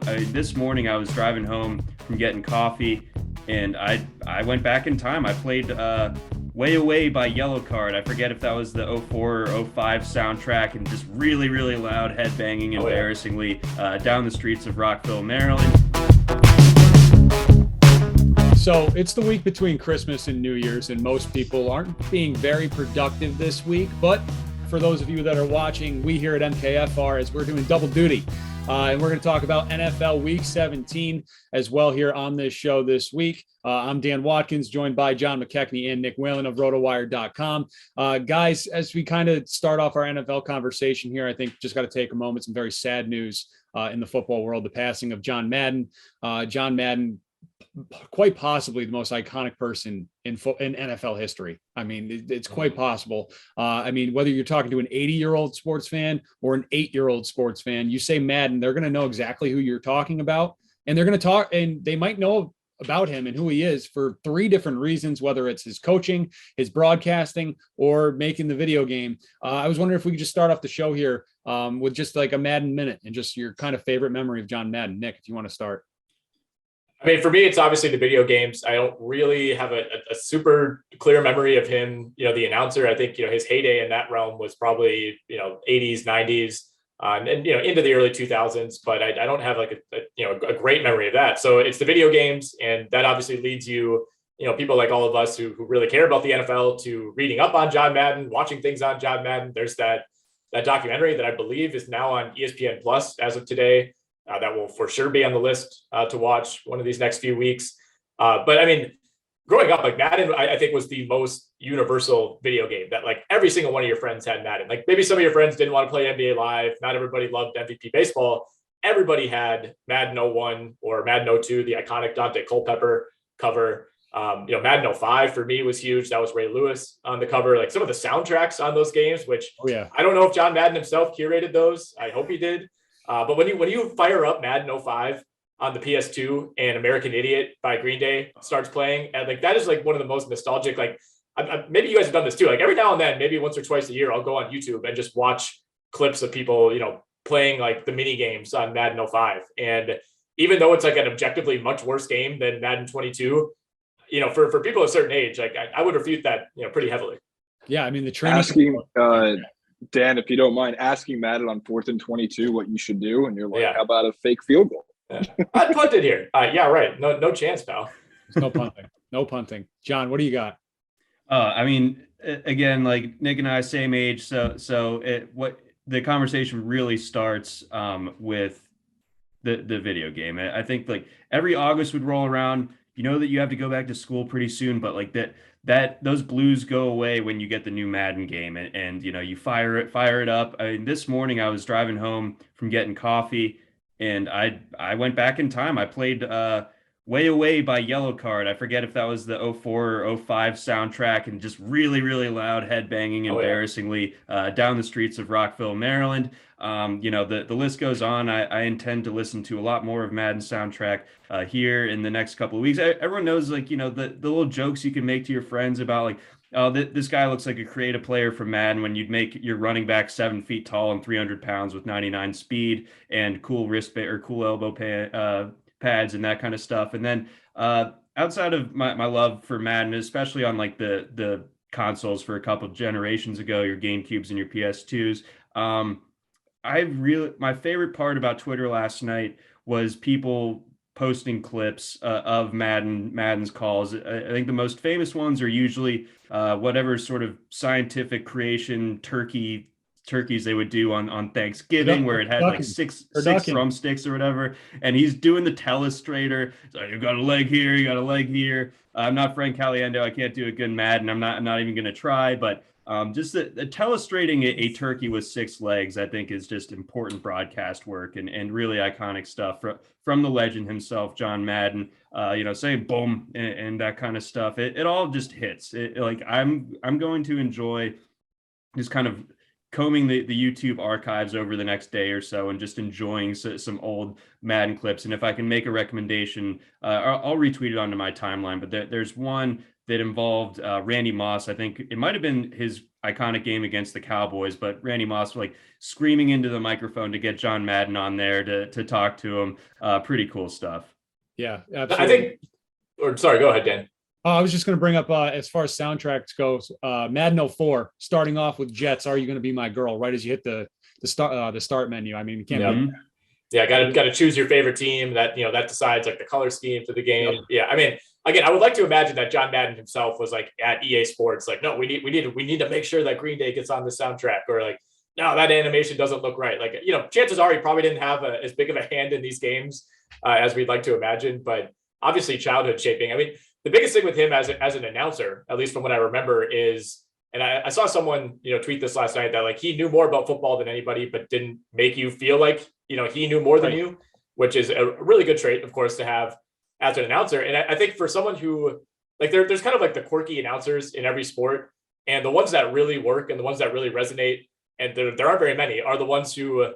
This morning I was driving home from getting coffee, and I went back in time. I played Way Away by Yellow Card. I forget if that was the '04 or '05 soundtrack, and just really, really loud headbanging embarrassingly down the streets of Rockville, Maryland. So it's the week between Christmas and New Year's, and most people aren't being very productive this week. But for those of you that are watching, we here at MKF are, as we're doing double duty. And we're going to talk about NFL Week 17 as well here on this show this week. I'm Dan Watkins, joined by John McKechnie and Nick Whalen of Rotowire.com. Guys, as we kind of start off our NFL conversation here, I think just got to take a moment. Some very sad news in the football world, the passing of John Madden. John Madden, quite possibly the most iconic person in NFL history. I mean, it's quite possible. I mean, whether you're talking to an 80-year-old sports fan or an 8-year-old sports fan, you say Madden, they're going to know exactly who you're talking about. And they're going to talk, and they might know about him and who he is for three different reasons, whether it's his coaching, his broadcasting, or making the video game. I was wondering if we could just start off the show here with just like a Madden minute and just your kind of favorite memory of John Madden. Nick, if you want to start. I mean, for me, it's obviously the video games. I don't really have a super clear memory of him, the announcer. I think, his heyday in that realm was probably, 80s, 90s, and into the early 2000s. But I don't have like a great memory of that. So it's the video games. And that obviously leads you, people like all of us who really care about the NFL to reading up on John Madden, watching things on John Madden. There's that documentary that I believe is now on ESPN Plus as of today. That will for sure be on the list to watch one of these next few weeks. But I mean, growing up, like Madden, I think was the most universal video game that like every single one of your friends had Madden. Like maybe some of your friends didn't want to play NBA Live. Not everybody loved MVP baseball. Everybody had Madden 01 or Madden 02, the iconic Dante Culpepper cover. Madden 05 for me was huge. That was Ray Lewis on the cover. Like some of the soundtracks on those games, which I don't know if John Madden himself curated those. I hope he did. But when you fire up Madden 05 on the PS2 and American Idiot by Green Day starts playing, and like that is like one of the most nostalgic, like maybe you guys have done this too. Like every now and then, maybe once or twice a year, I'll go on YouTube and just watch clips of people, playing like the mini games on Madden 05. And even though it's like an objectively much worse game than Madden 22, for people of a certain age, like I would refute that, pretty heavily. Yeah. I mean, the training. Asking, Dan, if you don't mind, asking Madden on 4th and 22 what you should do, and you're like, how about a fake field goal? Yeah. I'd punt it here. Yeah, right. No chance, pal. There's no punting. No punting. John, what do you got? I mean, again, like Nick and I, same age. So what the conversation really starts with the video game. I think like every August would roll around. That you have to go back to school pretty soon, but like that those blues go away when you get the new Madden game, and you fire it up. I mean, this morning I was driving home from getting coffee, and I went back in time. I played Way Away by Yellow Card. I forget if that was the '04 or '05 soundtrack, and just really, really loud headbanging embarrassingly down the streets of Rockville, Maryland. The list goes on. I intend to listen to a lot more of Madden soundtrack here in the next couple of weeks. Everyone knows, like, the little jokes you can make to your friends about, like, oh, this guy looks like a creative player from Madden, when you'd make your running back 7 feet tall and 300 pounds with 99 speed and cool wristband or cool elbow pads and that kind of stuff. And then outside of my love for Madden, especially on like the consoles for a couple of generations ago, your GameCubes and your PS2s, my favorite part about Twitter last night was people posting clips of Madden's calls. I think the most famous ones are usually whatever sort of scientific creation turkeys they would do on Thanksgiving, where it had like six drumsticks or whatever, and he's doing the telestrator. So you got a leg here, you got a leg here. I'm not Frank Caliendo. I can't do a good Madden. I'm not even going to try, but just the telestrating a turkey with 6 legs, I think, is just important broadcast work and really iconic stuff from the legend himself, John Madden. Saying boom and that kind of stuff. It all just hits. Like I'm going to enjoy just kind of combing the YouTube archives over the next day or so and just enjoying some old Madden clips. And if I can make a recommendation, I'll retweet it onto my timeline. But there's one that involved Randy Moss. I think it might have been his iconic game against the Cowboys, but Randy Moss like screaming into the microphone to get John Madden on there to talk to him. Pretty cool stuff. Yeah, absolutely. I think, or sorry, go ahead, Dan. I was just going to bring up as far as soundtracks goes, Madden 04, starting off with Jets. Are you going to be my girl? Right as you hit the start menu. I mean, you can't. Yeah, got to choose your favorite team. That that decides like the color scheme for the game. Yep. Yeah, I mean, again, I would like to imagine that John Madden himself was like at EA Sports, like, no, we need to make sure that Green Day gets on the soundtrack, or like, no, that animation doesn't look right. Like, chances are he probably didn't have as big of a hand in these games as we'd like to imagine, but obviously childhood shaping. I mean, the biggest thing with him as an announcer, at least from what I remember, is, and I saw someone tweet this last night, that like he knew more about football than anybody, but didn't make you feel like he knew more than you, which is a really good trait, of course, to have as an announcer. And I think for someone who like there's kind of like the quirky announcers in every sport, and the ones that really work and the ones that really resonate, and there aren't very many, are the ones who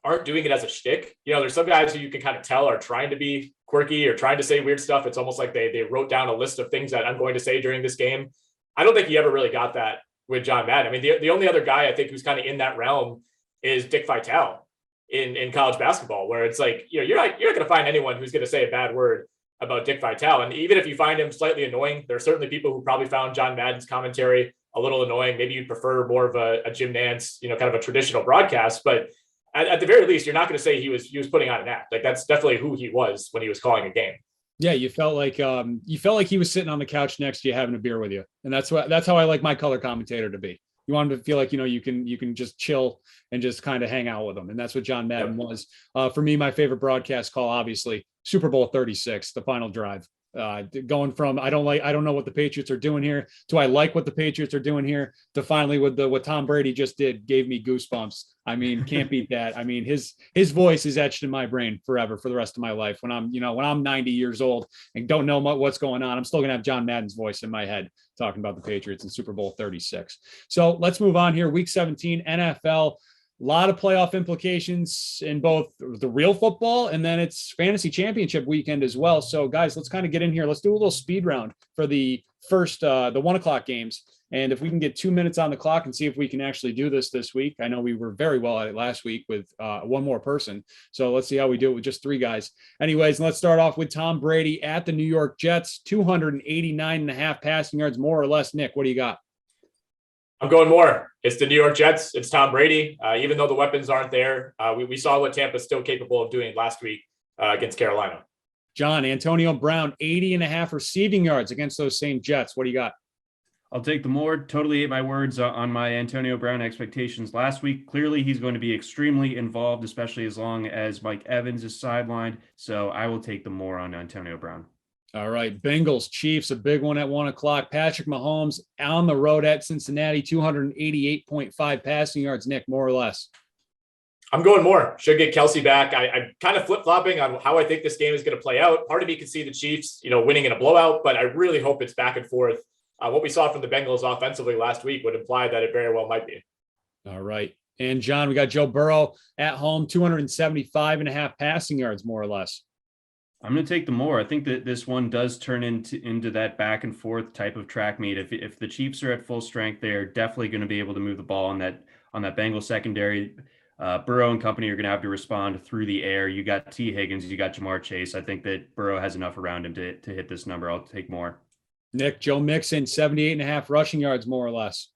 aren't doing it as a shtick. There's some guys who you can kind of tell are trying to be quirky or trying to say weird stuff. It's almost like they wrote down a list of things that I'm going to say during this game. I don't think he ever really got that with John Madden. I mean, the only other guy I think who's kind of in that realm is Dick Vitale in college basketball, where it's like, you're not going to find anyone who's going to say a bad word about Dick Vitale. And even if you find him slightly annoying, there are certainly people who probably found John Madden's commentary a little annoying. Maybe you'd prefer more of a Jim Nantz, kind of a traditional broadcast, but at the very least, you're not going to say he was putting on an act. Like, that's definitely who he was when he was calling a game. Yeah, you felt like he was sitting on the couch next to you having a beer with you, and that's how I like my color commentator to be. You want him to feel like you can just chill and just kind of hang out with him, and that's what John Madden was. For me, my favorite broadcast call, obviously, Super Bowl 36, the final drive. Going from I don't know what the Patriots are doing here to I like what the Patriots are doing here to finally with what Tom Brady just did gave me goosebumps. I mean, can't beat that. I mean, his voice is etched in my brain forever for the rest of my life. When I'm 90 years old and don't know what's going on, I'm still gonna have John Madden's voice in my head talking about the Patriots in Super Bowl 36. So let's move on here. Week 17 NFL. A lot of playoff implications in both the real football and then it's fantasy championship weekend as well. So guys, let's kind of get in here. Let's do a little speed round for the first, the 1:00 games. And if we can get 2 minutes on the clock and see if we can actually do this week. I know we were very well at it last week with one more person. So let's see how we do it with just 3 guys. Anyways, let's start off with Tom Brady at the New York Jets, 289.5 passing yards, more or less. Nick, what do you got? I'm going more. It's the New York Jets. It's Tom Brady. Even though the weapons aren't there, we saw what Tampa's still capable of doing last week against Carolina. John, Antonio Brown, 80.5 receiving yards against those same Jets. What do you got? I'll take the more. Totally ate my words on my Antonio Brown expectations last week. Clearly, he's going to be extremely involved, especially as long as Mike Evans is sidelined. So I will take the more on Antonio Brown. All right, Bengals, Chiefs, a big one at 1:00. Patrick Mahomes on the road at Cincinnati, 288.5 passing yards. Nick, more or less? I'm going more. Should get Kelsey back. I'm kind of flip-flopping on how I think this game is going to play out. Part of me can see the Chiefs, winning in a blowout, but I really hope it's back and forth. What we saw from the Bengals offensively last week would imply that it very well might be. All right. And John, we got Joe Burrow at home, 275.5 passing yards, more or less. I'm going to take the more. I think that this one does turn into that back and forth type of track meet. If the Chiefs are at full strength, they're definitely going to be able to move the ball on that Bengals secondary. Burrow and company are going to have to respond through the air. You got T. Higgins, you got Jamar Chase. I think that Burrow has enough around him to hit this number. I'll take more. Nick, Joe Mixon, 78.5 rushing yards, more or less.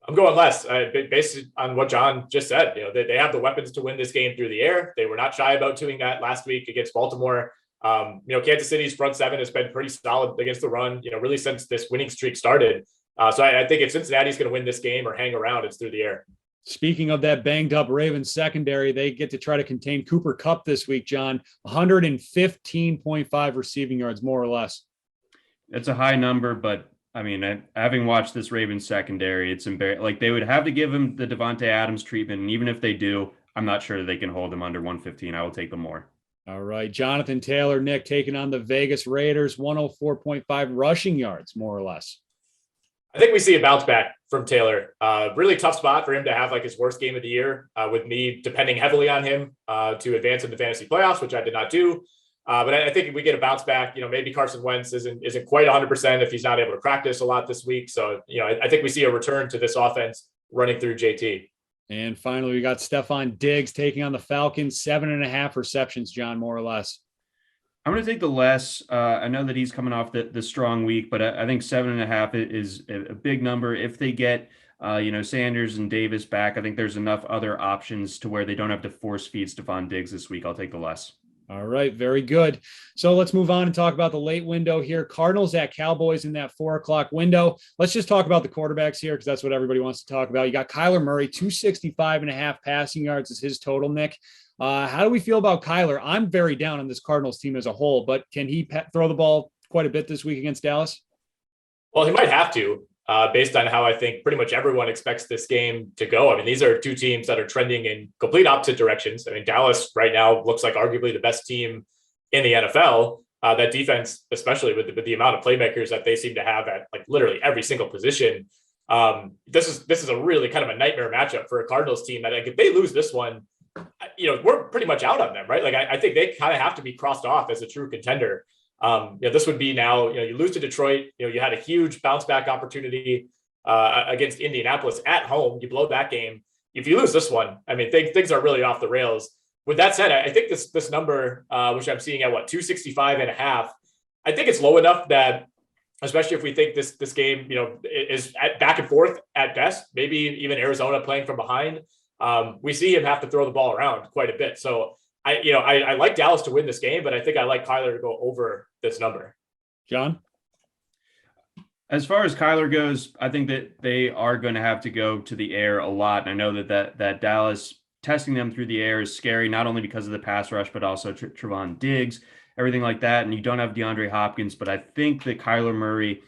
I'm going less, based on what John just said. They have the weapons to win this game through the air. They were not shy about doing that last week against Baltimore. Kansas City's front seven has been pretty solid against the run, really since this winning streak started. So I think if Cincinnati's going to win this game or hang around, it's through the air. Speaking of that banged up Ravens secondary, they get to try to contain Cooper Kupp this week, John. 115.5 receiving yards, more or less. It's a high number, but I mean, having watched this Ravens secondary, it's embarrassing. Like, they would have to give him the Devontae Adams treatment, and even if they do, I'm not sure that they can hold him under 115. I will take them more. All right, Jonathan Taylor, Nick, taking on the Vegas Raiders, 104.5 rushing yards, more or less. I think we see a bounce back from Taylor. Really tough spot for him to have like his worst game of the year, with me depending heavily on him to advance in the fantasy playoffs, which I did not do. But I think if we get a bounce back, maybe Carson Wentz isn't quite 100% if he's not able to practice a lot this week. So, I think we see a return to this offense running through JT. And finally, we got Stephon Diggs taking on the Falcons, 7.5 receptions, John, more or less. I'm going to take the less. I know that he's coming off the strong week, but I think 7.5 is a big number. If they get, Sanders and Davis back, I think there's enough other options to where they don't have to force feed Stephon Diggs this week. I'll take the less. All right, very good. So let's move on and talk about the late window here. Cardinals at Cowboys in that 4:00 window. Let's just talk about the quarterbacks here because that's what everybody wants to talk about. You got Kyler Murray, 265.5 passing yards is his total, Nick. How do we feel about Kyler? I'm very down on this Cardinals team as a whole, but can he throw the ball quite a bit this week against Dallas? Well, he might have to, based on how I think pretty much everyone expects this game to go. I mean, these are two teams that are trending in complete opposite directions. I mean, Dallas right now looks like arguably the best team in the NFL. That defense, especially with the amount of playmakers that they seem to have at like literally every single position. This is a really kind of a nightmare matchup for a Cardinals team that like, if they lose this one, we're pretty much out on them, right? Like I think they kind of have to be crossed off as a true contender. This would be now, you lose to Detroit, you had a huge bounce back opportunity against Indianapolis at home. You blow that game. If you lose this one, I mean, things are really off the rails. With that said, I think this number, which I'm seeing at 265.5, I think it's low enough that, especially if we think this game, is at back and forth at best, maybe even Arizona playing from behind. We see him have to throw the ball around quite a bit. So I like Dallas to win this game, but I think I like Kyler to go over this number. John? As far as Kyler goes, I think that they are going to have to go to the air a lot. And I know that Dallas testing them through the air is scary, not only because of the pass rush, but also Trevon Diggs, everything like that. And you don't have DeAndre Hopkins, but I think that Kyler Murray,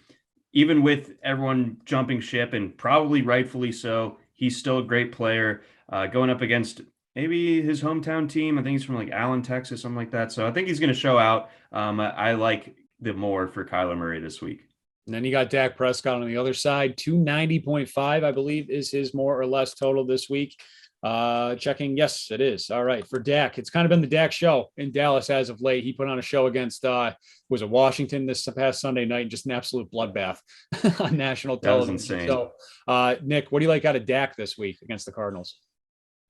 even with everyone jumping ship and probably rightfully so, he's still a great player going up against maybe his hometown team. I think he's from like Allen, Texas, something like that. So I think he's going to show out. I like the more for Kyler Murray this week. And then you got Dak Prescott on the other side, 290.5, I believe, is his more or less total this week. Checking. Yes, it is. All right. For Dak, it's kind of been the Dak show in Dallas as of late. He put on a show against, was it Washington this past Sunday night, just an absolute bloodbath on national television. Insane. So, Nick, what do you like out of Dak this week against the Cardinals?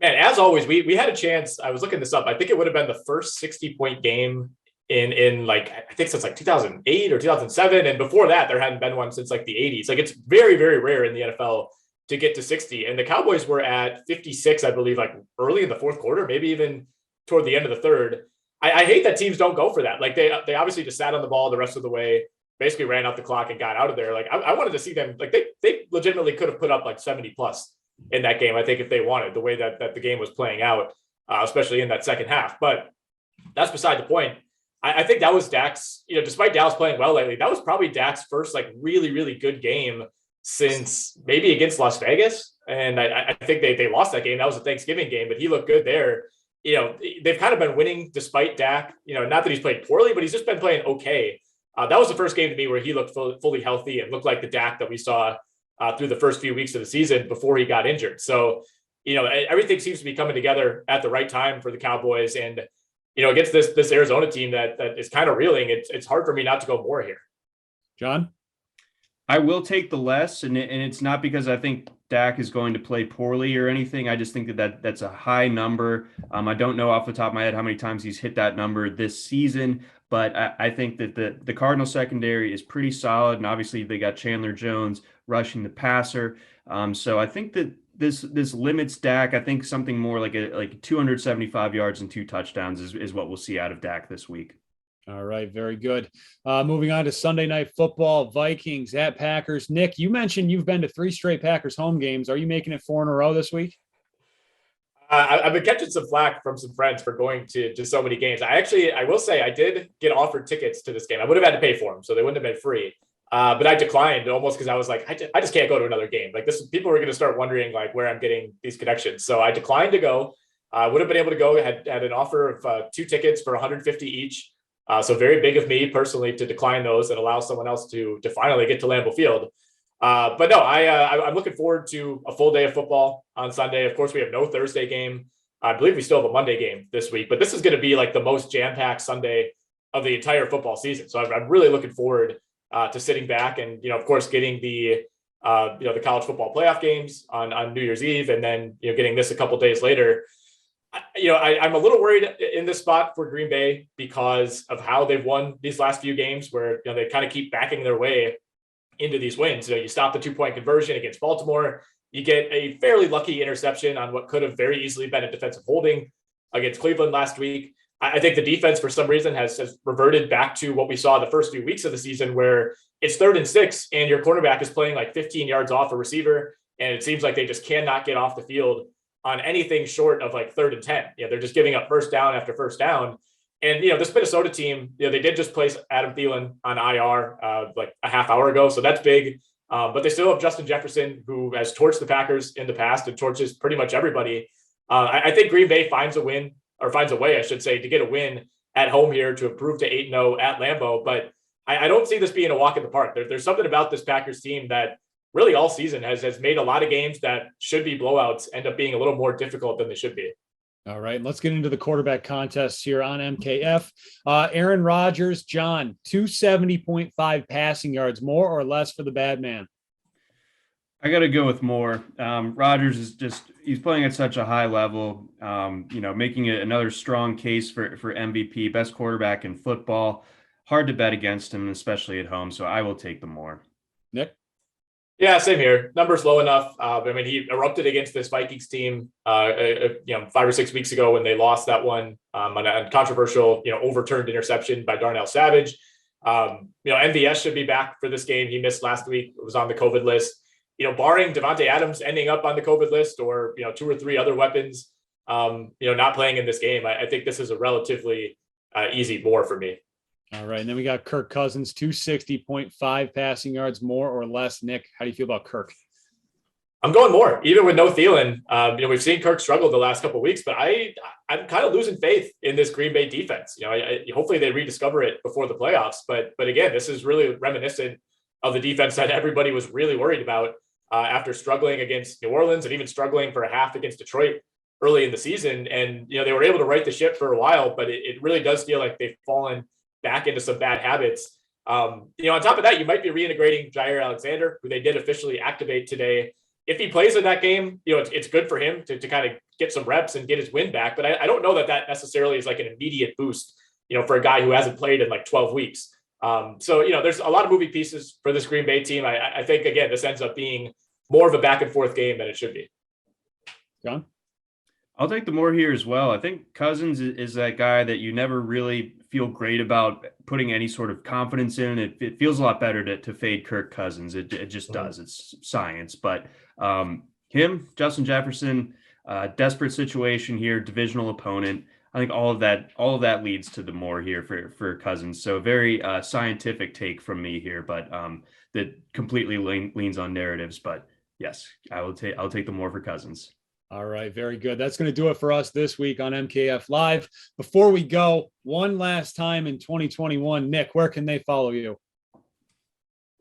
Man, as always, we had a chance. I was looking this up. I think it would have been the first 60-point game in like, I think since like 2008 or 2007. And before that, there hadn't been one since like the 80s. Like it's very, very rare in the NFL to get to 60. And the Cowboys were at 56, I believe, like early in the fourth quarter, maybe even toward the end of the third. I hate that teams don't go for that. Like they obviously just sat on the ball the rest of the way, basically ran out the clock and got out of there. Like I wanted to see them, like they legitimately could have put up like 70 plus in that game, I think, if they wanted, the way that the game was playing out, especially in that second half. But that's beside the point. I think that was Dak's, despite Dallas playing well lately, that was probably Dak's first like really, really good game since maybe against Las Vegas. And I think they lost that game. That was a Thanksgiving game, but he looked good there. They've kind of been winning despite Dak, not that he's played poorly, but he's just been playing okay. That was the first game to me where he looked fully healthy and looked like the Dak that we saw through the first few weeks of the season before he got injured. So, everything seems to be coming together at the right time for the Cowboys. And, against this Arizona team that is kind of reeling, it's hard for me not to go more here. John? I will take the less, and it's not because I think Dak is going to play poorly or anything. I just think that's a high number. I don't know off the top of my head how many times he's hit that number this season, but I think that the Cardinal secondary is pretty solid, and obviously they got Chandler Jones rushing the passer. So I think that this limits Dak. I think something more like 275 yards and 2 touchdowns is what we'll see out of Dak this week. All right, very good. Moving on to Sunday Night Football, Vikings at Packers. Nick, you mentioned you've been to 3 straight Packers home games. Are you making it 4 in a row this week? I've been catching some flack from some friends for going to so many games. I will say I did get offered tickets to this game. I would have had to pay for them, so they wouldn't have been free. But I declined almost because I was like, I just can't go to another game. Like this, people are going to start wondering like where I'm getting these connections. So I declined to go. I would have been able to go. Had an offer of 2 tickets for $150 each. So very big of me personally to decline those and allow someone else to finally get to Lambeau Field. But no, I'm looking forward to a full day of football on Sunday. Of course, we have no Thursday game. I believe we still have a Monday game this week, but this is going to be like the most jam-packed Sunday of the entire football season. So I'm really looking forward to sitting back and, of course, getting the college football playoff games on New Year's Eve, and then, getting this a couple days later. I'm a little worried in this spot for Green Bay because of how they've won these last few games where, they kind of keep backing their way into these wins. You stop the 2-point conversion against Baltimore. You get a fairly lucky interception on what could have very easily been a defensive holding against Cleveland last week. I think the defense, for some reason, has reverted back to what we saw the first few weeks of the season, where it's 3rd and 6 and your cornerback is playing like 15 yards off a receiver. And it seems like they just cannot get off the field on anything short of like 3rd and 10. They're just giving up first down after first down. And, this Minnesota team, they did just place Adam Thielen on IR like a half hour ago. So that's big. But they still have Justin Jefferson, who has torched the Packers in the past and torches pretty much everybody. I think Green Bay finds a way, I should say, to get a win at home here to improve to 8-0 at Lambeau. But I don't see this being a walk in the park. There's something about this Packers team that really all season has made a lot of games that should be blowouts end up being a little more difficult than they should be. All right, let's get into the quarterback contests here on MKF. Aaron Rodgers, John, 270.5 passing yards, more or less for the bad man? I got to go with more. Rodgers is he's playing at such a high level, making it another strong case for MVP, best quarterback in football. Hard to bet against him, especially at home. So I will take the more. Nick? Yeah, same here. Numbers low enough. He erupted against this Vikings team, 5 or 6 weeks ago when they lost that one on a controversial, overturned interception by Darnell Savage. MVS should be back for this game. He missed last week. It was on the COVID list. Barring Devontae Adams ending up on the COVID list or, 2 or 3 other weapons, not playing in this game, I think this is a relatively easy more for me. All right. And then we got Kirk Cousins, 260.5 passing yards, more or less. Nick, how do you feel about Kirk? I'm going more, even with no Thielen. We've seen Kirk struggle the last couple of weeks, but I'm kind of losing faith in this Green Bay defense. Hopefully they rediscover it before the playoffs. But again, this is really reminiscent of the defense that everybody was really worried about after struggling against New Orleans and even struggling for a half against Detroit early in the season. And, they were able to right the ship for a while, but it really does feel like they've fallen back into some bad habits. On top of that, you might be reintegrating Jair Alexander, who they did officially activate today. If he plays in that game, it's good for him to kind of get some reps and get his win back. But I don't know that necessarily is like an immediate boost, for a guy who hasn't played in like 12 weeks. There's a lot of moving pieces for this Green Bay team. I think, again, this ends up being more of a back and forth game than it should be. John? I'll take the more here as well. I think Cousins is that guy that you never really feel great about putting any sort of confidence in. It feels a lot better to fade Kirk Cousins. It just does. It's science. But him, Justin Jefferson, desperate situation here, divisional opponent. I think all of that leads to the more here for Cousins. So very scientific take from me here, but that completely leans on narratives. But yes, I'll take the more for Cousins. All right, very good. That's going to do it for us this week on MKF Live. Before we go, one last time in 2021, Nick, where can they follow you?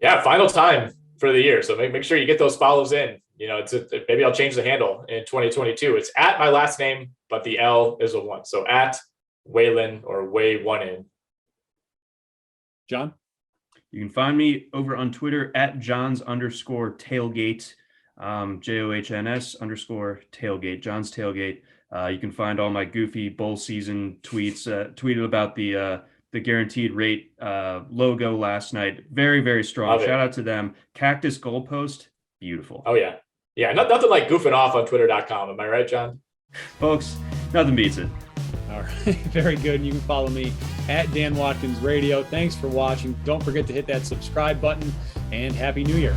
Yeah, final time for the year. So make sure you get those follows in. Maybe I'll change the handle in 2022. It's at my last name, but the L is a 1. So at Whalen or Way1in. John? You can find me over on Twitter at Johns_tailgate. JOHNS_tailgate, John's Tailgate. You can find all my goofy bowl season tweets, tweeted about the guaranteed rate logo last night. Very, very strong. Shout out to them. Cactus goalpost. Beautiful. Oh yeah. Yeah. Nothing like goofing off on twitter.com. Am I right, John? Folks, nothing beats it. All right. Very good. You can follow me at Dan Watkins Radio. Thanks for watching. Don't forget to hit that subscribe button and Happy New Year.